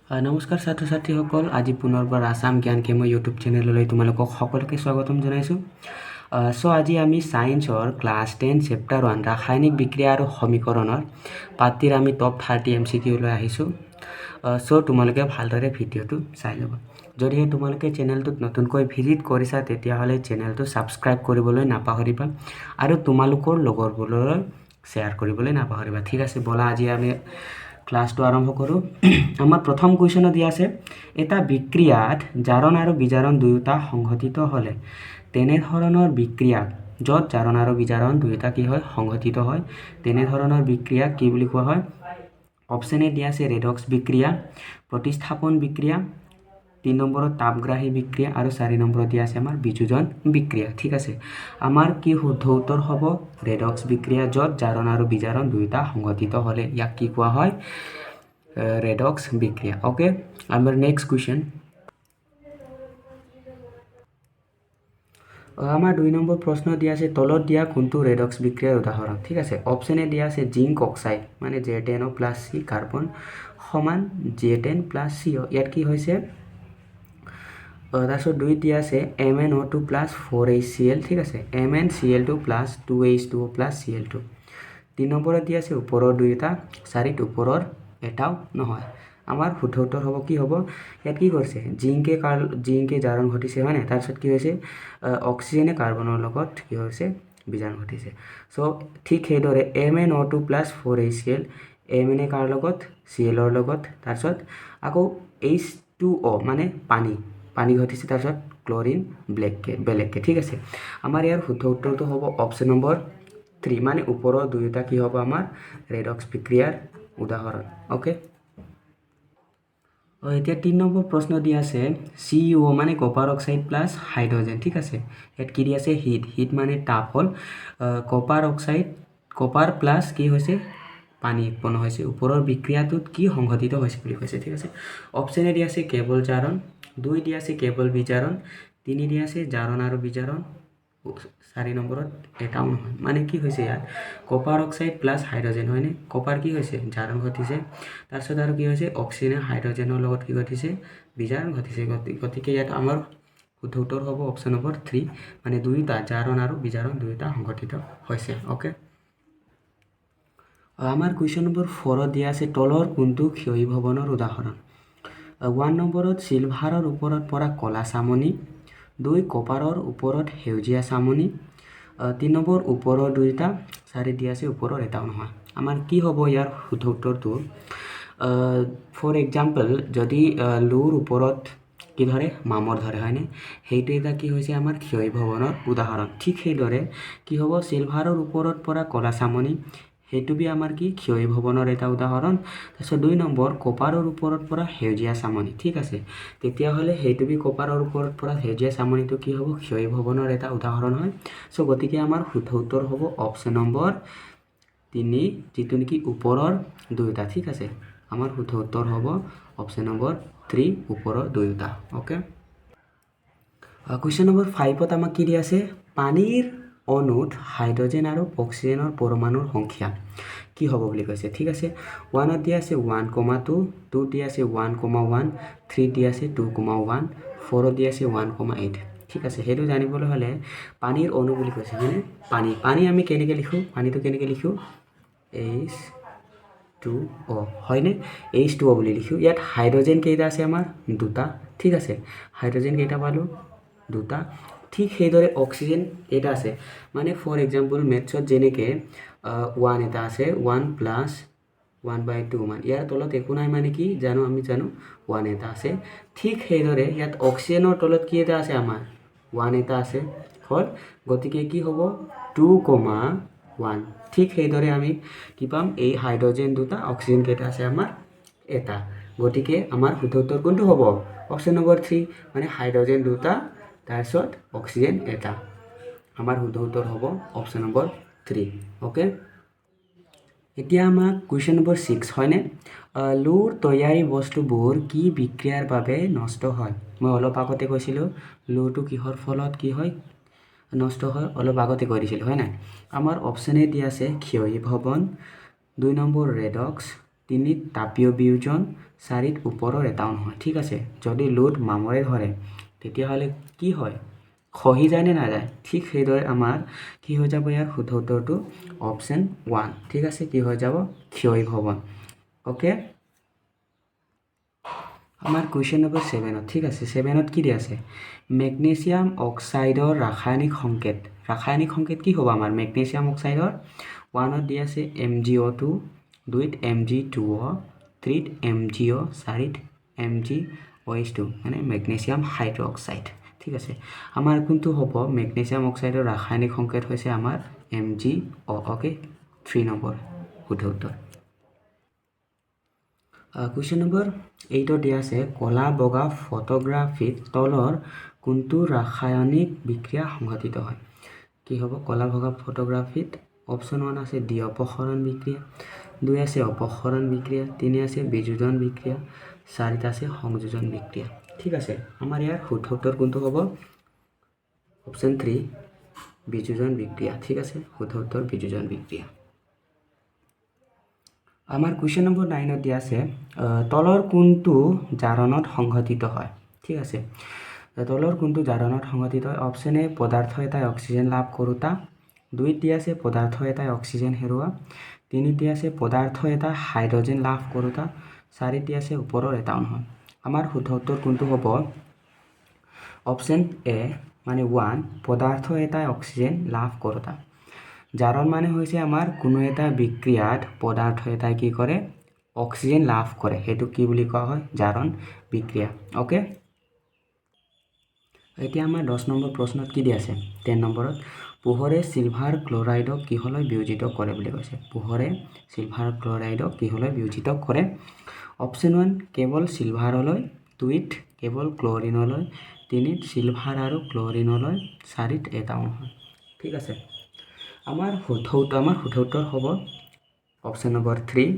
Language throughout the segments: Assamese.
নমস্কাৰ ছাত্ৰ ছাত্ৰীসকল, আজি পুনৰবাৰ আসাম জ্ঞান কেম ইউটিউব চেনেললৈ তোমালোকক সকলোকে স্বাগতম জনাইছোঁ। আজি আমি ছায়েন্সৰ ক্লাছ 10 চেপ্টাৰ 1 ৰাসায়নিক বিক্ৰিয়া আৰু সমীকৰণৰ পাঠটিৰ আমি টপ 30 MCQ লৈ আহিছোঁ। তোমালোকে ভালদৰে ভিডিঅ'টো চাই ল'ব। যদিহে তোমালোকে চেনেলটোত নতুনকৈ ভিজিট কৰিছা তেতিয়াহ'লে চেনেলটো ছাবস্ক্ৰাইব কৰিবলৈ নাপাহৰিবা আৰু তোমালোকৰ লগৰবোৰলৈ শ্বেয়াৰ কৰিবলৈ নাপাহৰিবা। ঠিক আছে, ব'লা আজি আমি ক্লাছটো আৰম্ভ কৰোঁ। আমাৰ প্ৰথম কুৱেশ্যনত দিয়া আছে, এটা বিক্ৰিয়াত জাৰণ আৰু বিজাৰণ দুয়োটা সংঘটিত হ'লে তেনেধৰণৰ বিক্ৰিয়াক, য'ত জাৰণ আৰু বিজাৰণ দুয়োটা কি হয়, সংঘটিত হয়, তেনেধৰণৰ বিক্ৰিয়াক কি বুলি কোৱা হয়? অপশ্যন এ দিয়া আছে ৰেডক্স বিক্ৰিয়া, প্ৰতিস্থাপন বিক্ৰিয়া, 3 নম্বৰত তাপগ্ৰাহী বিক্ৰিয়া আৰু 4 নম্বৰত দিয়া আছে আমাৰ বিযোজন বিক্ৰিয়া। ঠিক আছে, আমাৰ কি শুদ্ধ উত্তৰ হ'ব? ৰেডক্স বিক্ৰিয়া, য'ত জাৰণ আৰু বিজাৰণ দুয়োটা সংঘটিত হ'লে ইয়াক কি কোৱা হয়? ৰেডক্স বিক্ৰিয়া। ওকে, আমাৰ নেক্সট কুৱেশ্যন। আমাৰ 2 নম্বৰ প্ৰশ্ন দিয়া আছে, তলত দিয়া কোনটো ৰেডক্স বিক্ৰিয়াৰ উদাহৰণ? ঠিক আছে, অপশ্যন এ দিয়া আছে জিংক অক্সাইড মানে Z10O + C কাৰ্বন সমান Z10 + CO। ইয়াত কি হৈছে? তাৰপিছত 2 দিয়া আছে MnO2 + 4HCl। ঠিক আছে, MnCl2 + 2H2O + Cl2। 3 নম্বৰত দিয়া আছে ওপৰৰ দুয়োটা, 4ত ওপৰৰ এটাও নহয়। আমাৰ শুদ্ধ উত্তৰ হ'ব কি হ'ব? ইয়াত কি কৰিছে? জিংকে জাৰণ ঘটিছে, হয় নাই? তাৰপিছত কি হৈছে? অক্সিজেনে কাৰ্বনৰ লগত কি হৈছে? বিজাৰণ ঘটিছে। ঠিক সেইদৰে MnO2 + 4HCl, Mn কাৰ লগত? Cl লগত। তাৰপিছত আকৌ H2O মানে পানী ঘটিছে, তাৰপিছত ক্লৰিন বেলেগকে। ঠিক আছে, আমাৰ ইয়াৰ শুদ্ধ উত্তৰটো হ'ব অপশ্যন নম্বৰ 3 মানে ওপৰৰ দুয়োটা কি হ'ব? আমাৰ ৰেডক্স বিক্ৰিয়াৰ উদাহৰণ। ওকে, এতিয়া 3 নম্বৰ প্ৰশ্ন দিয়া আছে CuO মানে কপাৰ অক্সাইড + হাইড্ৰজেন। ঠিক আছে, ইয়াত কি দিয়া আছে? হিট মানে তাপ হ'ল। কপাৰ প্লাছ কি হৈছে? পানী উৎপন্ন হৈছে। ওপৰৰ বিক্ৰিয়াটোত কি সংঘটিত হৈছে বুলি কৈছে। ঠিক আছে, অপশ্যন এ দিয়া আছে কেৱল জাৰণ, 2 দিয়া আছে কেৱল বিজাৰণ, 3 দিয়া আছে জাৰণ আৰু বিজাৰণ, 4 নম্বৰত এটাও নহয়। মানে কি হৈছে ইয়াত? কপাৰ অক্সাইড + হাইড্ৰজেন, হয়নে? কপাৰ কি হৈছে? জাৰণ ঘটিছে। তাৰপিছত আৰু কি হৈছে? অক্সিজেনে হাইড্ৰজেনৰ লগত কি ঘটিছে? বিজাৰণ ঘটিছে। গতিকে ইয়াত আমাৰ শুদ্ধ উত্তৰ হ'ব অপশ্যন নম্বৰ 3 মানে দুয়োটা জাৰণ আৰু বিজাৰণ দুয়োটা সংঘটিত হৈছে। ওকে, আমাৰ কুৱেশ্যন নম্বৰ 4ত দিয়া আছে তলৰ কোনটো ক্ষয়ী ভৱনৰ উদাহৰণ? 1 নম্বৰত চিলভাৰৰ ওপৰত পৰা ক'লা চামনি, 2 কপাৰৰ ওপৰত সেউজীয়া চামনি, 3 নম্বৰ ওপৰৰ দুয়োটা, 4 দিয়া আছে ওপৰৰ এটাও নহয়। আমাৰ কি হ'ব ইয়াৰ শুদ্ধ উত্তৰটো? ফৰ এক্সাম্পল, যদি লোৰ ওপৰত কি ধৰে? মামৰ ধৰে, হয়নে? সেইটো এটা কি হৈছে? আমাৰ ক্ষয়ী ভৱনৰ উদাহৰণ। ঠিক সেইদৰে কি হ'ব? চিলভাৰৰ ওপৰত পৰা ক'লা চামনি, সেইটো আমাৰ কি? ক্ষয়ী ভৱনৰ এটা উদাহৰণ। তাৰপিছত 2 নম্বৰ কপাৰৰ ওপৰত পৰা সেউজীয়া চামনি। ঠিক আছে, তেতিয়াহ'লে সেইটো কপাৰৰ ওপৰত পৰা সেউজীয়া চামনিটো কি হ'ব? ক্ষয়ী ভৱনৰ এটা উদাহৰণ হয়। গতিকে আমাৰ শুদ্ধ উত্তৰ হ'ব অপশ্যন নম্বৰ 3 যিটো নেকি ওপৰৰ দুয়োটা। ঠিক আছে, আমাৰ শুদ্ধ উত্তৰ হ'ব অপশ্যন নম্বৰ 3 ওপৰৰ দুয়োটা। ওকে, কুৱেশ্যন নম্বৰ 5ত আমাক কি দিয়া আছে? পানীৰ অণুত হাইড্ৰজেন আৰু অক্সিজেনৰ পৰমাণুৰ সংখ্যা কি হ'ব বুলি কৈছে। ঠিক আছে, 1ত দিয়া আছে 1,2, 2 দিয়া আছে 1,1, 3 দিয়া আছে 2,1, 4ত দিয়া আছে 1,8। ঠিক আছে, সেইটো জানিবলৈ হ'লে পানীৰ অণু বুলি কৈছে, হয়নে? পানী আমি কেনেকৈ লিখোঁ? পানীটো কেনেকৈ লিখোঁ? H2O, হয়নে? H2O বুলি লিখোঁ। ইয়াত হাইড্ৰজেন কেইটা আছে? আমাৰ 2টা। ঠিক আছে, হাইড্ৰজেন কেইটা পালোঁ? 2টা। ঠিক সেইদৰে অক্সিজেন কেইটা আছে? মানে ফৰ এক্সাম্পল মেথছত যেনেকৈ 1 এটা আছে, 1 + 1/2 মান, ইয়াৰ তলত একো নাই মানে কি আমি জানো 1 এটা আছে। ঠিক সেইদৰে ইয়াত অক্সিজেনৰ তলত কি এটা আছে? আমাৰ 1 এটা আছে হ'ল। গতিকে কি হ'ব? 2,1। ঠিক সেইদৰে আমি কি পাম? এই হাইড্ৰজেন 2টা, অক্সিজেন কেইটা আছে? আমাৰ এটা। গতিকে আমাৰ শুদ্ধ উত্তৰ কোনটো হ'ব? অপশ্যন নম্বৰ 3 মানে হাইড্ৰজেন 2টা, তাৰপিছত অক্সিজেন এটা। আমাৰ শুদ্ধ উত্তৰ হ'ব অপশ্যন নম্বৰ 3। ওকে, এতিয়া আমাক কুৱেশ্যন নম্বৰ 6, হয়নে? লোৰ তৈয়াৰী বস্তুবোৰ কি বিক্ৰিয়াৰ বাবে নষ্ট হয়? মই অলপ আগতে কৈছিলোঁ লোৰটো কিহৰ ফলত কি হয়? নষ্ট হয়, অলপ আগতে কৈ দিছিলোঁ, হয় নাই? আমাৰ অপশ্যন এ দিয়া আছে ক্ষয়ী ভৱন, 2 নম্বৰ ৰেডক্স, 3 তাপীয় বিয়োজন, চাৰিত ওপৰৰ এটাও নহয় ঠিক আছে যদি লোড মামৰে ধৰে তেতিয়াহ'লে কি হয় খহি যায় নে নাযায় ঠিক সেইদৰে আমাৰ কি হৈ যাব ইয়াৰ শুদ্ধ উত্তৰটো অপশ্যন 1 ঠিক আছে কি হৈ যাব ক্ষয়ীভৱন ওকে আমাৰ কুৱেশ্যন নম্বৰ 7 ঠিক আছে 7 কি দিয়া আছে মেগনেছিয়াম অক্সাইডৰ ৰাসায়নিক সংকেত কি হ'ব আমাৰ মেগনেছিয়াম অক্সাইডৰ 1ত দিয়া আছে MgO2 2ত Mg2O 3ত MgO 4ত MgOH2 মানে মেগনেছিয়াম হাইড্ৰক্সাইড ঠিক আছে আমাৰ কোনটো হ'ব মেগনেছিয়াম অক্সাইডৰ ৰাসায়নিক সংকেত হৈছে আমাৰ MgO ওকে 3 নম্বৰ শুদ্ধ উত্তৰ কুৱেশ্যন নম্বৰ 8ত দিয়া আছে কলা বগা ফটোগ্ৰাফিত তলৰ কোনটো ৰাসায়নিক বিক্ৰিয়া সংঘটিত হয় কি হ'ব কলা বগা ফটোগ্ৰাফিত অপশ্যন 1 আছে ডি অপসৰণ বিক্ৰিয়া 2 আছে অপসৰণ বিক্ৰিয়া 3 আছে বিযোজন বিক্ৰিয়া 4 আছে সংযোজন বিক্ৰিয়া ঠিক আছে আমাৰ ইয়াৰ শুদ্ধ উত্তৰ কোনটো হ'ব অপশ্যন 3 বিযোজন বিক্ৰিয়া ঠিক আছে শুদ্ধ উত্তৰ বিযোজন বিক্ৰিয়া আমাৰ কুৱেশ্যন নম্বৰ 9ত দিয়া আছে তলৰ কোনটো জাৰণত সংঘটিত হয় ঠিক আছে তলৰ কোনটো জাৰণত সংঘটিত হয় অপশ্যন এ পদাৰ্থ এটাই অক্সিজেন লাভ কৰোঁতা 2ত দিয়া আছে পদাৰ্থ এটাই অক্সিজেন হেৰুৱা 3ত দিয়া আছে পদাৰ্থ এটা হাইড্ৰজেন লাভ কৰোঁতা 4ত দিয়া আছে ওপৰৰ এটাও নহয় আমাৰ শুদ্ধ উত্তৰ কোনটো হ'ব অপশ্যন এ মানে 1 পদাৰ্থ এটাই অক্সিজেন লাভ কৰোঁতা জাৰণ মানে হৈছে আমাৰ কোনো এটা বিক্ৰিয়াত পদাৰ্থ এটাই কি কৰে অক্সিজেন লাভ কৰে সেইটো কি বুলি কোৱা হয় জাৰণ বিক্ৰিয়া ওকে এতিয়া আমাৰ 10 নম্বৰ প্ৰশ্নত কি দিয়া আছে 10 নম্বৰত পোহৰে সিলভাৰ ক্লোৰাইডক কিহলৈ বিয়োজিত কৰে বুলি কৈছে পোহৰে সিলভাৰ ক্লোৰাইডক কিহলৈ বিয়োজিত কৰে অপশ্যন 1 কেৱল সিলভাৰলৈ 2ত কেৱল ক্লোৰিনলৈ 3ত সিলভাৰ আৰু ক্লোৰিনলৈ 4ত এটাও নহয় ঠিক আছে আমাৰ শুদ্ধ উত্তৰ হ'ব অপশ্যন নম্বৰ 3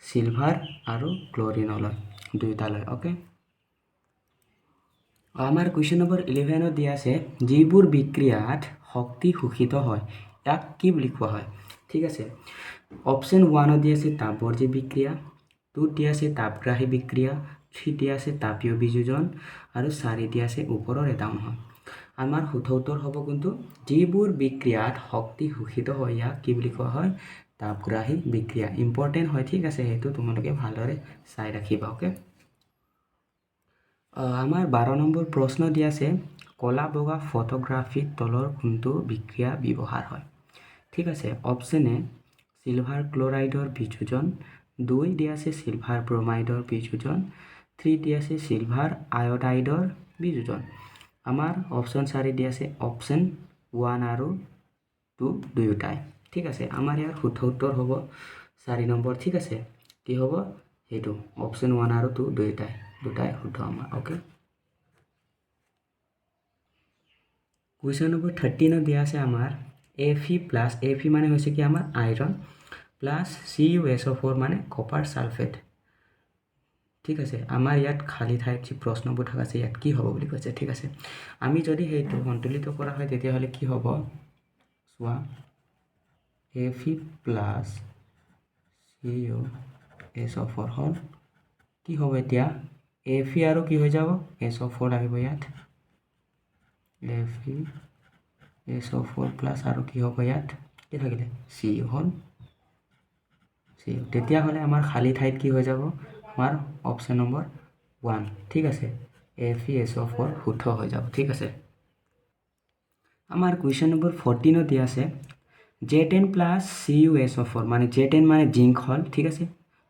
সিলভাৰ আৰু ক্লোৰিনলৈ দুইটালৈ ওকে আমাৰ কুৱেশ্যন নম্বৰ 11ত দিয়া আছে যিবোৰ বিক্ৰিয়াত শক্তি শোষিত হয় ইয়াক কি বুলি কোৱা হয় ঠিক আছে অপশ্যন 1ত দিয়া আছে তাপবৰ্জি বিক্ৰিয়া 2ত দিয়া আছে তাপগ্ৰাহী বিক্ৰিয়া 3 দিয়া আছে তাপীয় বিযোজন আৰু 4 দিয়া আছে ওপৰৰ এটাও নহয় আমাৰ শুদ্ধ উত্তৰ হ'ব কিন্তু যিবোৰ বিক্ৰিয়াত শক্তি শোষিত হয় ইয়াক কি বুলি কোৱা হয় তাপগ্ৰাহী বিক্ৰিয়া ইম্পৰ্টেণ্ট হয় ঠিক আছে সেইটো তোমালোকে ভালদৰে চাই ৰাখিবা ওকে আমাৰ 12 নম্বৰ প্ৰশ্ন দিয়া আছে কলা বগা ফটোগ্ৰাফিত তলৰ কোনটো বিক্ৰিয়া ব্যৱহাৰ হয় ঠিক আছে অপশ্যন এ সিলভাৰ ক্লোৰাইডৰ বিযোজন 2 দিয়া আছে সিলভাৰ ব্ৰোমাইডৰ বিযোজন 3 দিয়া আছে সিলভাৰ আয়োডাইডৰ বিযোজন আমাৰ অপশ্যন 4 দিয়া আছে অপশ্যন 1 আৰু 2 দুয়োটাই ঠিক আছে আমাৰ ইয়াৰ শুদ্ধ উত্তৰ হ'ব 4 নম্বৰ ঠিক আছে কি হ'ব সেইটো অপশ্যন 1 আৰু 2 দুটাই শুদ্ধ আমাৰ ওকে কুৱেশ্যন নম্বৰ 13 দিয়া আছে আমাৰ Fe মানে হৈছে কি আমাৰ আইৰণ প্লাছ CuSO4 মানে কপাৰ সালফেট ঠিক আছে আমাৰ ইয়াত খালী ঠাইত যি প্ৰশ্নবোৰ থকা আছে ইয়াত কি হ'ব বুলি কৈছে ঠিক আছে আমি যদি সেইটো সন্তুলিত কৰা হয় তেতিয়াহ'লে কি হ'ব চোৱা Fe প্লাছ CuSO4 হ'ল কি হ'ব এতিয়া Fe আৰু কি হৈ যাব SO4 আহিব ইয়াত FeSO4 প্লাছ আৰু কি হ'ব ইয়াত কি থাকিলে Cu হ'ল Cu তেতিয়াহ'লে আমাৰ খালী ঠাইত কি হৈ যাব আমাৰ অপশ্যন নম্বৰ 1 ঠিক আছে FeSO4 শুদ্ধ হৈ যাব ঠিক আছে আমাৰ কুৱেশ্যন নম্বৰ 14 দিয়া আছে Z10 প্লাছ CuSO4 মানে Z10 মানে জিংক হ'ল ঠিক আছে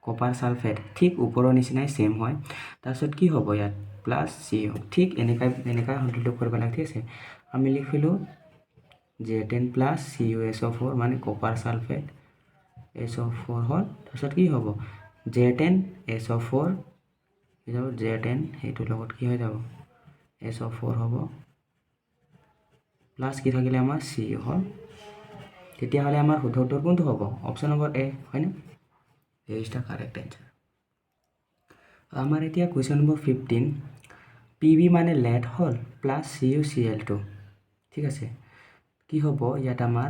কপাৰ সালফেট ঠিক ওপৰৰ নিচিনাই সেম হয় তাৰপিছত কি হ'ব ইয়াত প্লাছ Cu ঠিক এনেকৈ সন্তুলিত কৰিব লাগে ঠিক আছে আমি লিখিলোঁ Z10 প্লাছ CuSO4 মানে কপাৰ সালফেট SO4 হ'ল তাৰপিছত কি হ'ব Z10SO4 কি যাব Z10 সেইটোৰ লগত কি হৈ যাব SO4 হ'ব প্লাছ কি থাকিলে আমাৰ Cu হ'ল তেতিয়াহ'লে আমাৰ শুদ্ধ উত্তৰ কোনটো হ'ব অপশ্যন নম্বৰ এ হয়নে ইজ দ্য কাৰেক্ট এনসাৰ আমাৰ এতিয়া কুৱেশ্যন নম্বৰ 15 PB মানে লেড হ'ল প্লাছ CuCl2 ঠিক আছে কি হ'ব ইয়াত আমাৰ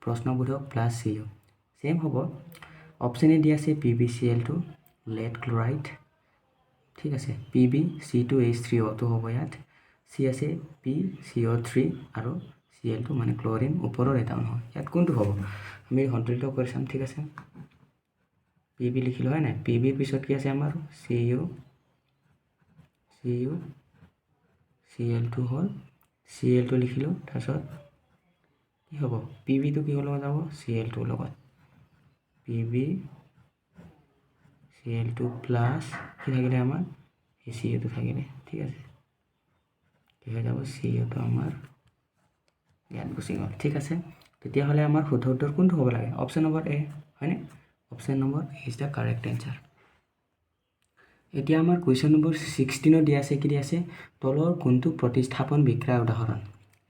প্ৰশ্নবোধক প্লাছ Cu সেম হ'ব অপশ্যন এ দিয়া আছে PbCl2 লেড ক্লোৰাইড ঠিক আছে Pb(C2H3O) হ'ব ইয়াত চি আছে PCO3 আৰু Cl2 মানে ক্লৰিন ওপৰৰ এটা নহয় ইয়াত কোনটো হ'ব আমি সন্তুলিত কৰি চাম ঠিক আছে Pb লিখিলো হয় নাই Pb পিছত কি আছে আমাৰ Cl2 হ'ল Cl2 লিখিলো তাৰপিছত কি হ'ব Pb টো কি হ'ল যাব Cl2 লগত Pb Cl2 প্লাস কি থাকিলে আমাৰ Ca2 থাকিলে ঠিক আছে কি হৈ যাব Ca2 আমাৰ ইয়াত গুচি গ'ল ঠিক আছে তেতিয়াহ'লে আমাৰ শুদ্ধ উত্তৰ কোনটো হ'ব লাগে অপশ্যন নম্বৰ এ হয়নে option number is the correct answer এতিয়া আমাৰ কুৱেশ্যন নম্বৰ 16 দিয়া আছে কি দিয়া আছে তলৰ কোনটো প্ৰতিস্থাপন বিক্ৰিয়াৰ উদাহৰণ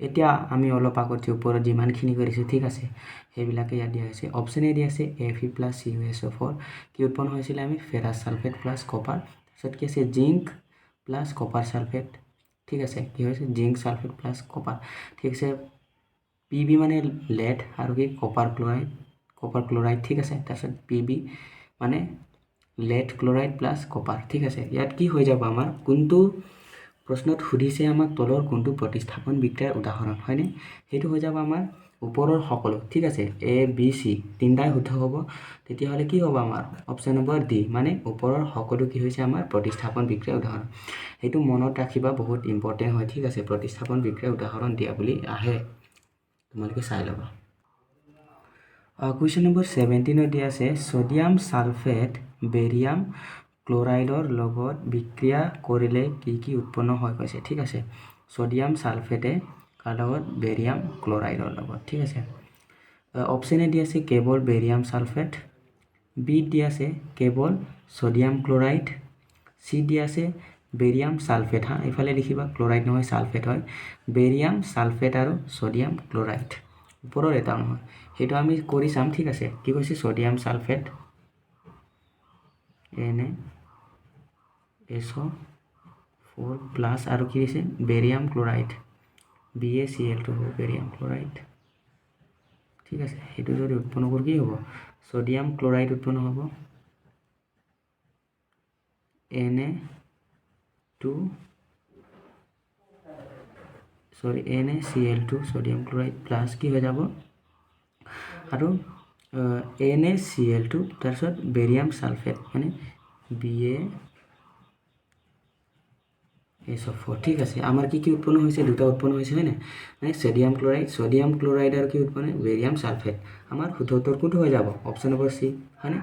এতিয়া আমি অলপ আগত ওপৰত যিমানখিনি কৰিছোঁ ঠিক আছে সেইবিলাকে ইয়াত দিয়া হৈছে অপশ্যন এ দিয়া আছে Fe + CuSO4 কি উৎপন্ন হৈছিল আমি ফেৰাছ সালফেট প্লাছ কপাৰ তাৰপিছত কি আছে জিংক প্লাছ কপাৰ সালফেট ঠিক আছে কি হৈছে জিংক সালফেট প্লাছ কপাৰ ঠিক আছে Pb মানে lead আৰু কি কপাৰ ক্লোৰাইড ঠিক আছে তাৰপিছত Pb মানে lead ক্লোৰাইড প্লাছ কপাৰ ঠিক আছে ইয়াত কি হৈ যাব আমাৰ কোনটো প্ৰশ্নত সুধিছে আমাক তলৰ কোনটো প্ৰতিস্থাপন বিক্ৰিয়াৰ উদাহৰণ হয়নে সেইটো হৈ যাব আমাৰ ওপৰৰ সকলো ঠিক আছে A B C তিনটাই শুদ্ধ হ'ব তেতিয়াহ'লে কি হ'ব আমাৰ অপশ্যন নম্বৰ ডি মানে ওপৰৰ সকলো কি হৈছে আমাৰ প্ৰতিস্থাপন বিক্ৰিয়াৰ উদাহৰণ সেইটো মনত ৰাখিবা বহুত ইম্পৰ্টেণ্ট হয় ঠিক আছে প্ৰতিস্থাপন বিক্ৰিয়াৰ উদাহৰণ দিয়া বুলি আহে তোমালোকে চাই ল'বা কুৱেশ্যন নম্বৰ 17 দিয়া আছে সোডিয়াম সালফেট বেৰিয়াম ক্লোৰাইডৰ লগত বিক্ৰিয়া কৰিলে কি উৎপন্ন হয় কৈছে ঠিক আছে সোডিয়াম সালফেটে কাৰ লগত বেৰিয়াম ক্লোৰাইডৰ লগত ঠিক আছে অপশ্যন এ দিয়া আছে কেৱল বেৰিয়াম সালফেট বি দিয়া আছে কেৱল সোডিয়াম ক্লোৰাইড সি দিয়া আছে বেৰিয়াম সালফেট হা ইফালে লিখিবা ক্লোৰাইড নহয় সালফেট হয় বেৰিয়াম সালফেট আৰু সোডিয়াম ক্লোৰাইড ওপৰৰ এটা নহয় সেইটো আমি কৰি চাম ঠিক আছে কি কৈছে সোডিয়াম সালফেট NaSO4 প্লাস আৰু কি দিছে barium chloride BaCl2 barium chloride ঠিক আছে সেইটো যদি উৎপন্ন কৰি কি হ'ব সোডিয়াম ক্লোৰাইড উৎপন্ন হ'ব NaCl2 সোডিয়াম ক্লোৰাইড প্লাস কি হৈ যাব আৰু NaCl2 তাৰপিছত বেৰিয়াম সালফেট মানে BaSO4 ঠিক আছে আমাৰ কি উৎপন্ন হৈছে দুটা উৎপন্ন হৈছে হয় না মানে সোডিয়াম ক্লোৰাইড আৰু কি উৎপন্ন বেৰিয়াম সালফেট আমাৰ শুদ্ধ উত্তৰ কোনটো হৈ যাব অপশ্যন নম্বৰ সি হয়নে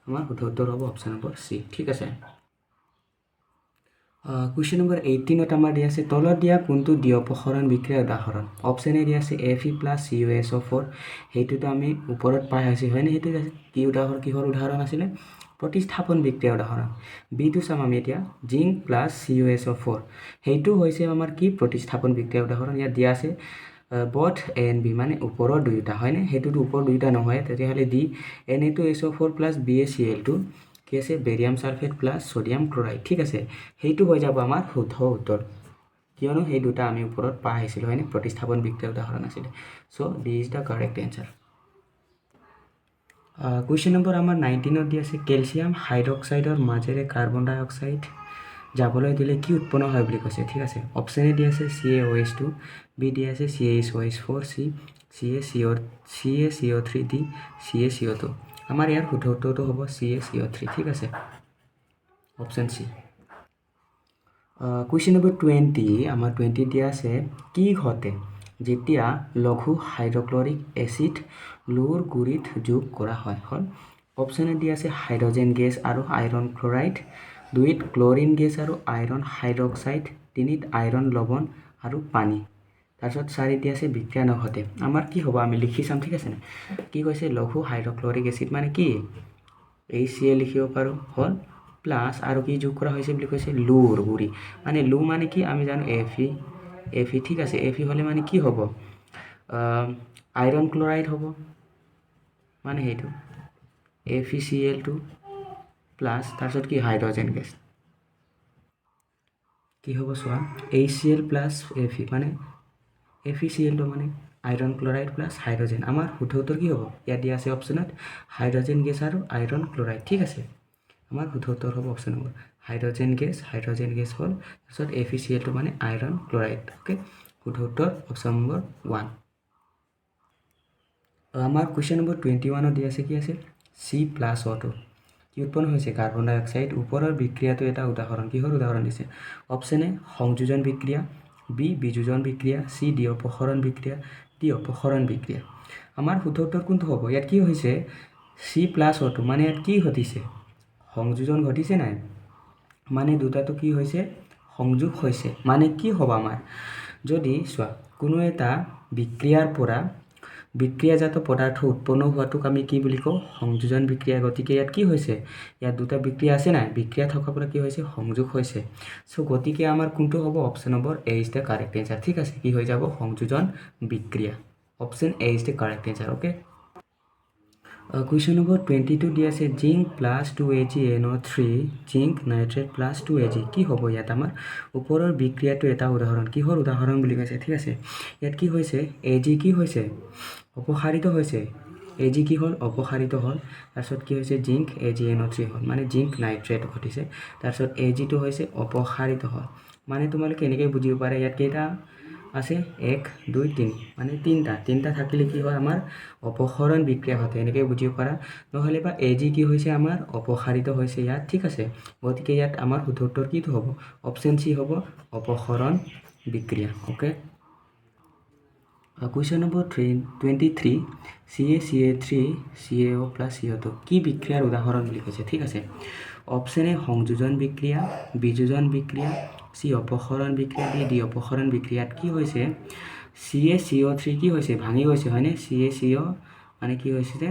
আমাৰ শুদ্ধ উত্তৰ হ'ব অপশ্যন নম্বৰ সি ঠিক আছে কুৱেশ্যন নম্বৰ 18 আমাৰ দিয়া আছে তলত দিয়া কোনটো দ্বিঅপসৰণ বিক্ৰিয়াৰ উদাহৰণ অপশ্যন এ দিয়া আছে Fe + CuSO4 সেইটোতো আমি ওপৰত পাই আছো হয়নে সেইটো কি উদাহৰণ কিহৰ উদাহৰণ আছিল প্ৰতিস্থাপন বিক্ৰিয়াৰ উদাহৰণ বি টো চাম আমি এতিয়া জিংক + CuSO4 সেইটো হৈছে আমাৰ কি প্ৰতিস্থাপন বিক্ৰিয়াৰ উদাহৰণ ইয়াত দিয়া আছে both A and B মানে ওপৰৰ দুইটা হয়নে হেতুটো ওপৰ দুইটা নহয় তেতিয়াহলে ডি Na2SO4 + BaCl2 কি আছে barium sulphate plus sodium chloride ঠিক আছে সেইটো হৈ যাব আমাৰ শুদ্ধ উত্তৰ কিয়নো সেই দুটা আমি ওপৰত পাই আহিছিল হয়নে প্ৰতিস্থাপন বিক্ৰিয়াৰ উদাহৰণ আছিল so D is the correct answer question number আমাৰ 19 দি আছে কেলছিয়াম হাইড্ৰক্সাইডৰ মাজেৰে কাৰ্বন ডাই অক্সাইড যাবলৈ দিলে কি উৎপন্ন হয় বুলি কৈছে ঠিক আছে অপশ্যন এ দি আছে CaOH2 বি দি আছে CaSOH4 CaCO3 ডি CaCO2 আমাৰ ইয়াৰ শুদ্ধ উত্তৰটো হ'ব CaCO3 ঠিক আছে অপশ্যন সি কুৱেশ্যন নম্বৰ 20 আমাৰ 20 দিয়া আছে কি ঘটে যেতিয়া লঘু হাইড্ৰক্লৰিক এসিড লৌৰ গুৰিত যোগ কৰা হয় হল অপশ্যন এ দিয়া আছে হাইড্ৰজেন গেছ আৰু আইৰন ক্লোৰাইড দুইত ক্লোৰিন গেছ আৰু আইৰন হাইড্ৰক্সাইড তিনিত আইৰন লৱণ আৰু পানী তাৰপিছত 4 দিয়া আছে বিক্ৰিয়া নঘটে আমাৰ কি হ'ব আমি লিখি চাম ঠিক আছে না কি কৈছে লঘু হাইড্ৰক্লৰিক এসিড মানে কি HCl লিখিব পাৰো হল প্লাস আৰু কি যোগ কৰা হৈছে বুলি কৈছে লৌৰ গুৰি মানে লৌ মানে কি আমি জানো Fe ঠিক আছে Fe হলে মানে কি হ'ব আইৰন ক্লোৰাইড হ'ব মানে হেতু FeCl2 প্লাস তাৰপিছত কি হাইড্ৰজেন গেছ কি হ'ব সোৱা HCl প্লাস Fe মানে FeCl2 মানে আইৰন ক্লোৰাইড প্লাস হাইড্ৰজেন আমাৰ শুদ্ধ উত্তৰ কি হ'ব ইয়াত দিয়া আছে অপশ্যনত হাইড্ৰজেন গেছ আৰু আইৰন ক্লোৰাইড ঠিক আছে আমাৰ শুদ্ধ উত্তৰ হ'ব অপশ্যন নম্বৰ হাইড্ৰজেন গেছ হ'ল তাৰপিছত FeCl2 মানে আইৰণ ক্লৰাইড অ'কে শুদ্ধ উত্তৰ অপশ্যন নম্বৰ 1 আমাৰ কুৱেশ্যন নম্বৰ 21 দি আছে কি আছে C+O2 কি উৎপন্ন হৈছে কাৰ্বন ডাই অক্সাইড ওপৰৰ বিক্ৰিয়াটো এটা উদাহৰণ কিহৰ উদাহৰণ দিছে অপশ্যন এ সংযোজন বিক্ৰিয়া বি বিযোজন বিক্ৰিয়া চি ডি অপসৰণ বিক্ৰিয়া ডি অপসৰণ বিক্ৰিয়া আমাৰ শুদ্ধ উত্তৰ কোনটো হ'ব ইয়াত কি হৈছে C+O2 মানে ইয়াত কি ঘটিছে সংযোজন ঘটিছে নাই মানে দুটাটো কি হৈছে সংযোগ হৈছে মানে কি হ'ব আমাৰ যদি চোৱা কোনো এটা বিক্ৰিয়াৰ পৰা বিক্ৰিয়াজাত পদাৰ্থ উৎপন্ন হোৱাটোক আমি কি বুলি কওঁ সংযোজন বিক্ৰিয়া গতিকে ইয়াত কি হৈছে ইয়াত দুটা বিক্ৰিয়া আছে নাই বিক্ৰিয়া থকাৰ পৰা কি হৈছে সংযোগ হৈছে সো গতিকে আমাৰ কোনটো হ'ব option number A is the correct answer ঠিক আছে কি হৈ যাব সংযোজন বিক্ৰিয়া option A is the correct answer okay question number 22 দি আছে zinc plus 2AgNO3 zinc nitrate plus 2Ag কি হ'ব ইয়াত আমাৰ ওপৰৰ বিক্ৰিয়াটো এটা উদাহৰণ কিহৰ উদাহৰণ বুলি কৈছে ঠিক আছে ইয়াত কি হৈছে Ag কি হৈছে অপসাৰিত হৈছে Ag কি হ'ল অপসাৰিত হ'ল তাৰপিছত কি হৈছে জিংক AgNO3 হ'ল মানে জিংক নাইট্ৰেট ঘটিছে তাৰপিছত Ag টো হৈছে অপসাৰিত হ'ল মানে তোমালোকে এনেকৈ বুজিব পাৰে ইয়াত কেইটা আছে 1 2 3 মানে তিনটা থাকিলে কি হয় আমাৰ অপসৰণ বিক্ৰিয়া হয় এনেকৈ বুজিব পাৰা নহলে বা Ag কি হৈছে আমাৰ অপসাৰিত হৈছে ইয়াত ঠিক আছে গতিকে ইয়াত আমাৰ শুদ্ধ উত্তৰ কি হ'ব অপশ্যন সি হ'ব অপসৰণ বিক্ৰিয়া okay question number 23 CaCa3 CaO + CO2 কি বিক্ৰিয়াৰ উদাহৰণ বুলি কৈছে ঠিক আছে অপশ্যন এ সংযোজন বিক্ৰিয়া বিযোজন বিক্ৰিয়া চি অপসৰণ বিক্ৰিয়া ডি অপসৰণ বিক্ৰিয়াত কি হৈছে CaCO3 কি হৈছে ভাঙি গৈছে হয়নে CaCO মানে কি হৈছে যে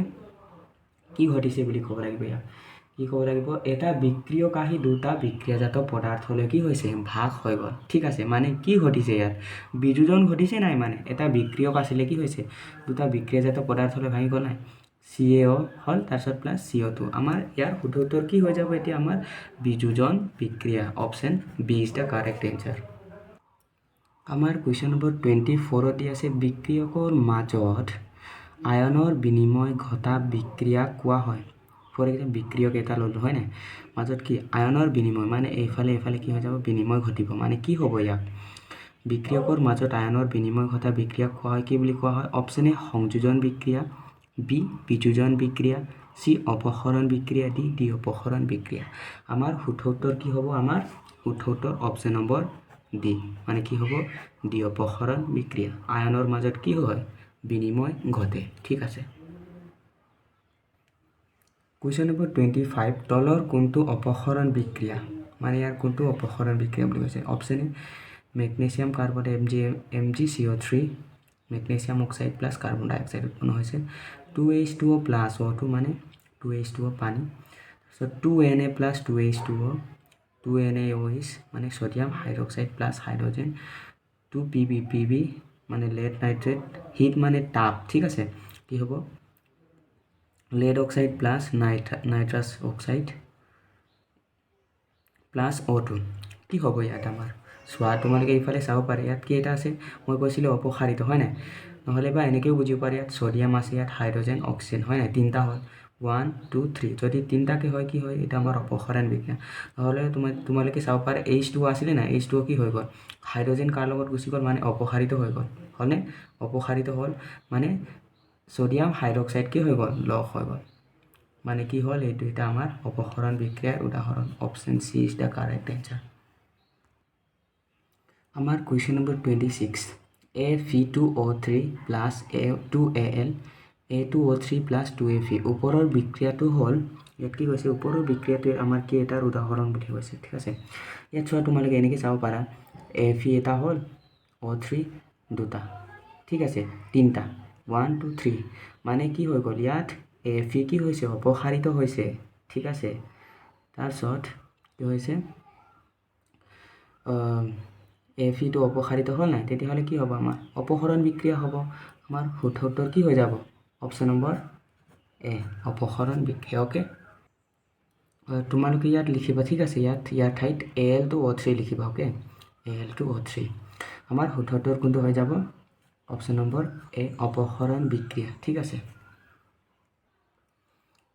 কি ঘটিছে বুলি ক'ব লাগিব ইয়াক কি ক'ব লাগিব এটা বিক্ৰিয়ক আহি দুটা বিক্ৰিয়াজাত পদাৰ্থলৈ কি হৈছে ভাগ হৈ গ'ল ঠিক আছে মানে কি ঘটিছে ইয়াত বিযোজন ঘটিছে নাই মানে এটা বিক্ৰিয়ক আছিলে কি হৈছে দুটা বিক্ৰিয়াজাত পদাৰ্থলৈ ভাঙি গ'ল নাই CaO হল তাৰপিছত প্লাস CO2 আমাৰ ইয়াৰ শুদ্ধ উত্তৰ কি হৈ যাব এতিয়া আমাৰ বিযোজন বিক্ৰিয়া option B is the correct answer আমাৰ কুৱেশ্যন নম্বৰ 24 দি আছে বিক্ৰিয়কৰ মাজত আয়নৰ বিনিময় ঘটা বিক্ৰিয়া কোৱা হয় ফৰ এক্সাম্পল বিক্ৰিয়ক এটা ললো হয় না মাজত কি আয়নৰ বিনিময় মানে এইফালে কি হৈ যাব বিনিময় ঘটিব মানে কি হ'ব ইয়াক বিক্ৰিয়কৰ মাজত আয়নৰ বিনিময় ঘটা বিক্ৰিয়া কোৱা হয় কি বুলি কোৱা হয় অপশ্যন এ সংযোজন বিক্ৰিয়া বি বিযোজন বিক্ৰিয়া চি অপসৰণ বিক্ৰিয়া ডি অপসৰণ বিক্ৰিয়া আমাৰ শুদ্ধ উত্তৰ কি হ'ব আমাৰ শুদ্ধ উত্তৰ অপশ্যন নম্বৰ ডি মানে কি হ'ব ডি অপসৰণ বিক্ৰিয়া আয়নৰ মাজত কি হয় বিনিময় ঘটে ঠিক আছে কুৱেশ্যন নম্বৰ 25 তলৰ কোনটো অপসৰণ বিক্ৰিয়া মানে ইয়াৰ কোনটো অপসৰণ বিক্ৰিয়া বুলি কৈছে option A magnesium carbon MgCO3 magnesium oxide plus carbon ডাই অক্সাইড উৎপন্ন হৈছে 2H2O প্লাস O2 মানে 2H2O পানী তাৰপিছত 2Na প্লাস 2H2O 2NaOH মানে sodium hydroxide plus hydrogen 2PB মানে lead নাইট্ৰেট হিট মানে তাপ ঠিক আছে কি হ'ব lead oxide plus nitrous oxide plus O2 কি হ'ব ইয়াত আমাৰ সোৱা তোমালোকে ইফালে চাব পাৰে ইয়াত কি এটা আছে মই কৈছিলো অপসাৰিত হয় না নহলে বা এনেকেও বুজিব পাৰে ইয়াত সোডিয়াম আছে ইয়াত হাইড্ৰোজেন অক্সিজেন হয় না তিনটা হ'ল 1 2 3 যদি তিনটাকে হয় কি হয় এটা আমাৰ অপসৰণ বিক্ৰিয়া নহলে তোমালোকে চাব পাৰে H2O আছিলে না H2O কি হৈ গ'ল হাইড্ৰোজেন কাৰ লগত গুচি গ'ল মানে অপসাৰিত হৈ গ'ল হয়নে অপসাৰিত হ'ল মানে সোডিয়াম হাইড্ৰক্সাইড কি হৈ গ'ল লগ হৈ গ'ল মানে কি হ'ল এইটো এটা আমাৰ অপসৰণ বিক্ৰিয়াৰ উদাহৰণ option C is the correct answer আমাৰ question number 26 Fe2O3 plus A2Al A2O3 plus 2Fe ওপৰৰ বিক্ৰিয়াটো হ'ল ইয়াত কি কৈছে ওপৰৰ বিক্ৰিয়াটো আমাৰ কি এটাৰ উদাহৰণ বুলি কৈছে ঠিক আছে ইয়াত চোৱা তোমালোকে এনেকৈ চাব পাৰা Fe এটা হ'ল O3 দুটা ঠিক আছে তিনটা 1 2 3 মানে কি হৈ গ'ল ইয়াত Fe কি হৈছে অপসাৰিত হৈছে ঠিক আছে তাৰপিছত কি হৈছে Fe টো অপসাৰিত হ'ল নাই তেতিয়াহ'লে কি হ'ব আমাৰ অপসৰণ বিক্ৰিয়া হ'ব আমাৰ শুদ্ধ উত্তৰ কি হৈ যাব অপশ্যন নম্বৰ এ অপসৰণ বিক্ৰিয়া ওকে তোমালোকে ইয়াত লিখিবা ঠিক আছে ইয়াৰ ঠাইত Al2O3 লিখিবা ওকে Al2O3 আমাৰ শুদ্ধ উত্তৰ কোনটো হৈ যাব অপশ্যন নম্বৰ এ অপসৰণ বিক্ৰিয়া ঠিক আছে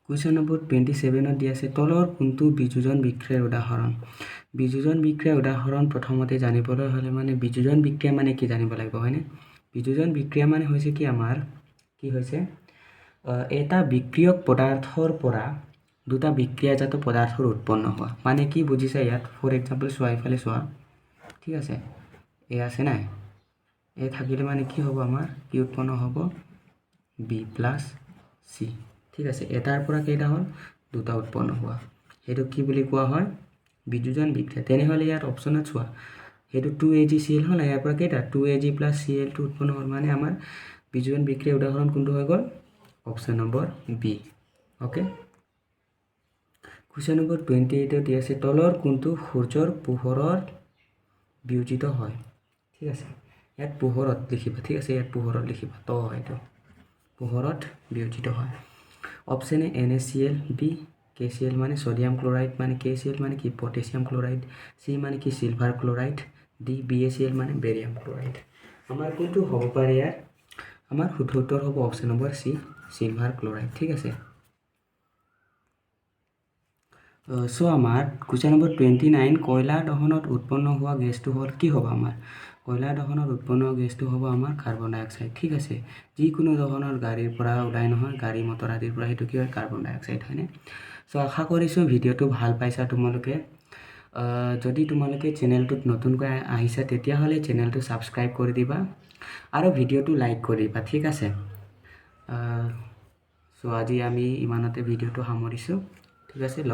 কুৱেশ্যন নম্বৰ 27ত দিয়া আছে তলৰ কোনটো বিযোজন বিক্ৰিয়াৰ উদাহৰণ বিযোজন বিক্ৰিয়াৰ উদাহৰণ প্ৰথমতে জানিবলৈ হ'লে মানে বিযোজন বিক্ৰিয়া মানে কি জানিব লাগিব হয়নে বিযোজন বিক্ৰিয়া মানে হৈছে কি আমাৰ কি হৈছে এটা বিক্ৰিয়ক পদাৰ্থৰ পৰা দুটা বিক্ৰিয়াজাত পদাৰ্থৰ উৎপন্ন হোৱা মানে কি বুজিছা ইয়াত ফৰ এক্সাম্পল চোৱা ইফালে চোৱা ঠিক আছে এ আছে নাই এ থাকিলে মানে কি হ'ব আমাৰ কি উৎপন্ন হ'ব বি প্লাছ চি ঠিক আছে এটাৰ পৰা কেইটা হ'ল দুটা উৎপন্ন হোৱা সেইটো কি বুলি কোৱা হয় বিযোজন বিক্ৰিয়া তেনেহ'লে ইয়াত অপশ্যনত চোৱা সেইটো 2AgCl হ'ল ইয়াৰ পৰা কেইটা 2Ag প্লাছ Cl2 উৎপন্ন হ'ল মানে আমাৰ বিযোজন বিক্ৰিয়াৰ উদাহৰণ কোনটো হৈ গ'ল option number B okay question number 28 দিয়া আছে তলৰ কোনটো সূৰ্যৰ পোহৰত বিয়োজিত হয় ঠিক আছে ইয়াত পোহৰত লিখিবা ঠিক আছে ইয়াত পোহৰত লিখিবা তো এইটো পোহৰত বিয়োজিত হয় option A NaCl B KCl মানে সোডিয়াম ক্লোৰাইড মানে KCl মানে কি পটাছিয়াম ক্লোৰাইড চি মানে কি সিলভাৰ ক্লোৰাইড ডি BaCl মানে বেৰিয়াম ক্লোৰাইড আমাৰ কোনটো হ'ব পাৰে ইয়াৰ আমাৰ শুদ্ধ উত্তৰ হ'ব option number C silver chloride ঠিক আছে সো আমাৰ কুৱেশ্যন নম্বৰ 29 কয়লা দহনত উৎপন্ন হোৱা গেছটো হ'ল কি হ'ব আমাৰ কয়লা দহনত উৎপন্ন গেছটো হ'ব আমাৰ কাৰ্বন ডাই অক্সাইড ঠিক আছে যিকোনো ধৰণৰ গাড়ীৰ পৰা ওলাই নহয় গাড়ী মটৰ আদিৰ পৰা সেইটো কি হয় কাৰ্বন ডাই অক্সাইড হয়নে সো আশা কৰিছোঁ ভিডিঅ'টো ভাল পাইছা তোমালোকে যদি তোমালোকে চেনেলটোত নতুনকৈ আহিছা তেতিয়াহ'লে চেনেলটো ছাবস্ক্ৰাইব কৰি দিবা আৰু ভিডিঅ'টো লাইক কৰিবা ঠিক আছে সো আজি আমি ইমানতে ভিডিঅ'টো সামৰিছোঁ ঠিক আছে